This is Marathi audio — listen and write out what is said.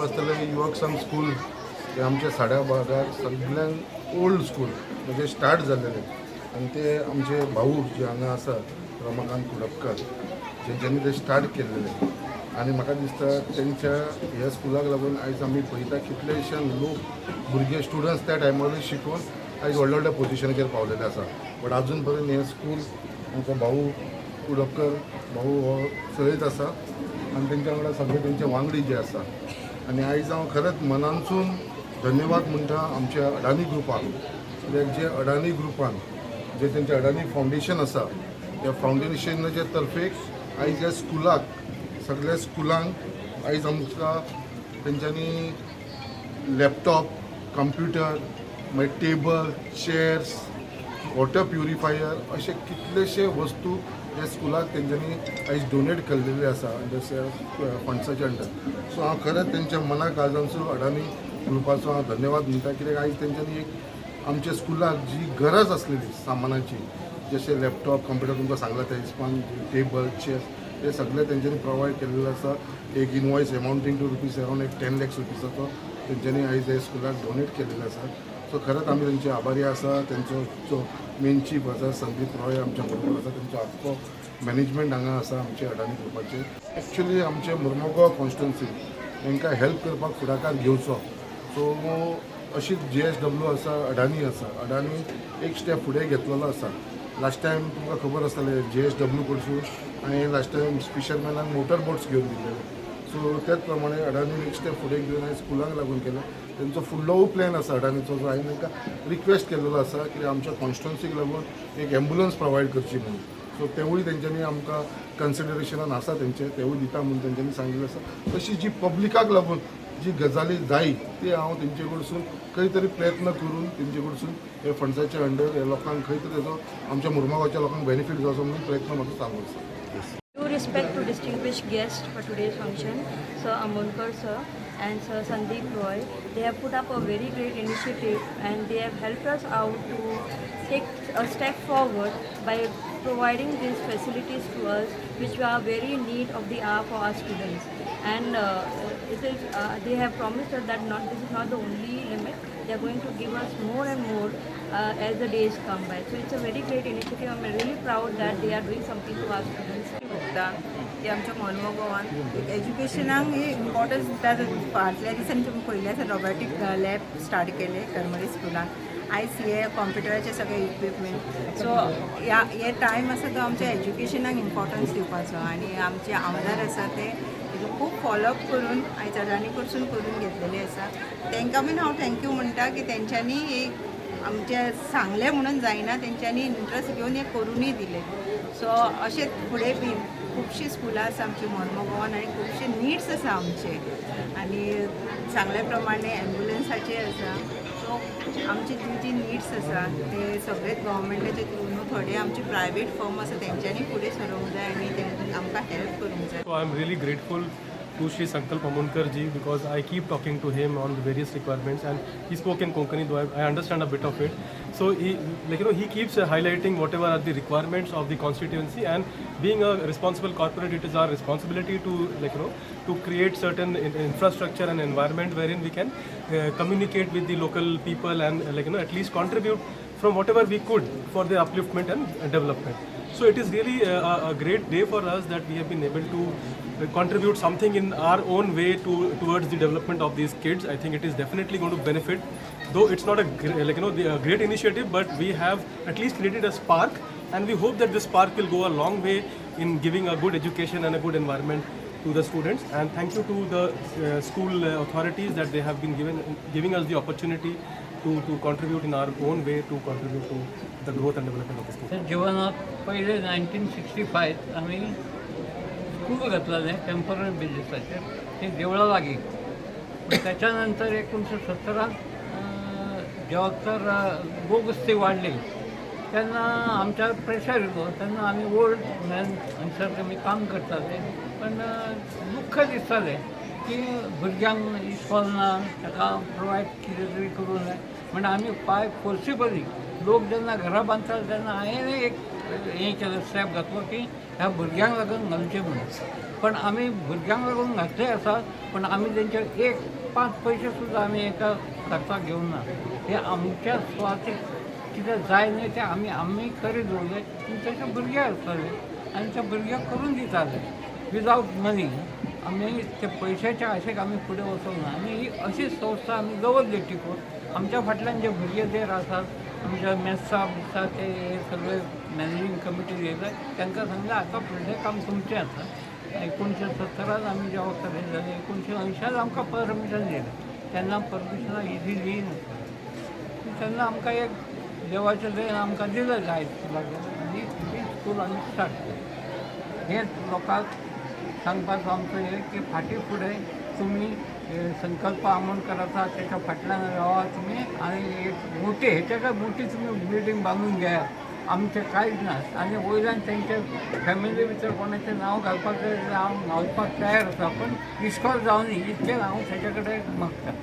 पळोवपा आसतलें युवक संघ स्कूल हे आमच्या साड्या भागात सगळ्यात ओल्ड स्कूल म्हणजे स्टार्ट जाल्लेलें आनी ते आमचे भाऊ जे हांगा आसा रमाकांत कुडपकर जेंच्यांनी ते स्टार्ट केल्लेले आनी म्हाका दिसता तेंच्या ह्या स्कुलाक लागून आयज आमी पळयता कितलेशे लोक भुरगे स्टुडंट्स त्या टायमार शिकून आयज व्हडल्या व्हडल्या पोजिशनाचेर पावलेले आसा बट आजून पर्यंत हें स्कूल आमचो भाऊ कुडपकर भाऊ हो चलयत आसा आनी तेंच्या वांगडा सगळे तेंचे वांगडी जे आसा आनी आयज हांव खरेंच मनानसून धन्यवाद म्हणटा आमच्या अडानी ग्रुपाक कित्याक जे अडानी ग्रुपान जे तेंचे अडानी फावंडेशन आसा त्या फावंडेशनाचे तर्फे आयज ह्या स्कुलाक सगळ्या स्कुलांक आयज आमकां तेंच्यांनी लॅपटॉप कंप्युटर मागीर टेबल चेअर्स वॉटर प्युरिफायर अशे कितलेशे वस्तू ह्या स्कुलाक तेंच्यांनी आयज डोनेट केल्लेले आसा फंड्साच्या अंडर सो हांव खरेंच तेंच्या मनाक आजांचो अडानी ग्रुपाचो हांव धन्यवाद म्हणटा कित्याक आयज तेंच्यांनी एक आमच्या स्कुलाक जी गरज आसलेली सामानाची जशे लॅपटॉप कंप्युटर तुमकां सांगला त्या हिसपान टेबल चेअर्स हे सगळे तेंच्यांनी प्रोवायड केल्लेले आसा एक इनवॉयस एमाउंटींग टू रुपीज अरावंड एक 10 lakhs रुपीजाचो तेंच्यांनी आयज ह्या स्कुलाक डोनेट केल्लेलो आसा सो खरेंच आमी तेंचे आभारी आसा तेंचो जो मेन चीफ आसा संदीप रॉय आमच्या बरोबर आसा तेंचो आख्खो मॅनेजमेंट हांगा आसा आमचे अडानी ग्रुपाचे एक्चुली आमचे मुर्मुगांव कॉन्स्टिट्युन्सी तांकां हेल्प करपाक फुडाकार घेवचो सो अशीच JSW आसा अडानी एक स्टेप फुडें घेतलेलो आसा लास्ट टायम तुमकां खबर आसतलें JSW कडसून हांवें लास्ट टायम फिशरमॅनाक मोटर बोट्स घेवन दिल्लेले सो त्याच प्रमाणे अडानी एक स्टेप फुडें घेवन हांवें स्कुलाक लागून केलो तेंचो फुडलोय प्लॅन आसा अडानीचो जो हांवें तांकां रिक्वेस्ट केल्लो आसा की आमच्या कॉन्स्टिट्युन्सीक लागून एक एम्बुलन्स प्रोवायड करची म्हणून सो तेवूय तेंच्यांनी आमकां कन्सिडरेशनान आसा तेंचे तेवूय दिता म्हणून तेंच्यांनी सांगिल्लें आसा तशी जी पब्लिकाक लागून जी गजाली जाय ती हांव तेंचे कडसून खंय तरी प्रयत्न करून तेंचे कडसून हे फंड्साच्या अंडर हे लोकांक खंय तरी तेजो आमच्या मुर्मुगांवच्या लोकांक बेनिफीट जावचो म्हणून प्रयत्न म्हाजो चालू आसा Due respect to distinguished guests for today's function, Sir Amolkar sir and Sir Sandeep Roy, they have put up a very great initiative and they have helped us out to take a step forward by providing these facilities to us which we are very in need of the hour for our students. And they have promised us that this is not the only limit. They are going to give us more and more as the days come by. So it's a very great initiative. I'm really proud that they are doing something to our students. ते आमच्या मोर्मुगांवान एज्युकेशनाक ही इम्पॉर्टन्स दिता फाटल्या दिसांनी तुमी पळयलें आसा रोबोटीक लॅब स्टार्ट केले करमली स्कुलान आयज हे कॉम्प्युटराचे सगळे इक्विपमेंट सो हे टायम आसा तो आमच्या एज्युकेशनाक इम्पॉर्टन्स दिवपाचो आनी आमचे आमदार आसा ते खूब फॉलोअप करून आयज अडानी कडसून करून घेतलेले आसा तांकां बीन हांव थँक्यू म्हणटा की तेंच्यांनी एक आमचे सांगले म्हणून जायना तेंच्यांनी इंट्रस्ट घेवन हे करूनय दिले सो अशें फुडें बीन खुबशीं स्कुलां आसा आमची मोर्मुगांवान आनी खुबशे निड्स आसा आमचे आनी सांगले प्रमाणे एम्बुलन्साचे आसा सो आमची जी निड्स आसा ते सगळे गव्हर्मेंटाचे थ्रू न्हू थोडे आमचे प्रायवेट फर्म आसा तेंच्यांनी फुडें सरोंक जाय आनी तेंकां आमकां हेल्प करूंक जाय. So I'm really grateful to Shri Sankalp Amolkar ji because I keep talking to him on the various requirements and he spoke in Konkani though I understand a bit of it. So he keeps highlighting whatever are the requirements of the constituency and being a responsible corporate it is our responsibility to to create certain infrastructure and environment wherein we can communicate with the local people and at least contribute from whatever we could for the upliftment and development. So it is really a great day for us that we have been able to contribute something in our own way towards the development of these kids. I think it is definitely going to benefit, though it's not a great initiative, but we have at least created a spark, and we hope that this spark will go a long way in giving a good education and a good environment to the students. And thank you to the school authorities that they have been giving us the opportunity to contribute in our own way to contribute to the growth and development of the school. जीवनात पहिले 1965 आम्ही स्कूल घातलेले टेम्पररी बेसिसाचेर ते देवळा लागीं त्याच्यानंतर 1970 जेव्हा तर गोगस्ती वाढली तेन्ना आमच्यावर प्रेशर येलो तेन्ना आमी ओल्ड मॅन हांगसर आमी काम करताले पण दुख्ख दिसतालें की भुरग्यांक इस्कॉल ना ताका प्रोवायड कितें तरी करूं जाय म्हण आमी फोर्सिबली लोक जेन्ना घरां बांदताले तेन्ना हांवें एक हें केलें स्टेप घातलो की ह्या भुरग्यांक लागून घालचें म्हणून पण आमी भुरग्यांक लागून घातले आसात पण आमी तेंचे 1-5 पयशे सुद्दां आमी एका खर्चाक घेवंक ना हे आमच्या स्वार्थीक कितें जाय न्हय तें आमी करीत दवरले आनी तशें भुरगे आसताले आनी त्या भुरग्यांक करून दिताले विदावट मनी आमी ते पयशाच्या आशेक आमी फुडें वचोंक ना आनी ही अशी संस्था आमी दवरली टिकून आमच्या फाटल्यान जे भुरगे देर आसात आमच्या मेस्सा बिस्सा ते हे सगळे मॅनेजींग कमिटी येयले तांकां सांगलें आतां फुडलें काम तुमचें आसा 1970 आमी जेवा करें जालें 1980 आमकां परमिशन दिलें तेन्ना परमिशनाक इजिली नासलें तेन्ना आमकां एक देवाचें दयेन आमकां दिलें जाय स्कुलाक आनी ती स्कूल आमी स्टार्ट केली हें लोकांक सांगपाचो आमचो हें की फाटीं फुडें तुमी संकल्प आमोणकर आसा तेच्या फाटल्यान रावा तुमी आनी एक मोठी हेच्या मोठी तुमी बिल्डींग बांदून घेयात आमचें कांयच ना आनी वयल्यान तेंचे फॅमिली भितर कोणाचें नांव घालपाक जाय जाल्यार हांव घालपाक तयार आसा पण इश्कॉल जावनी इतकें हांव तेचे कडेन मागता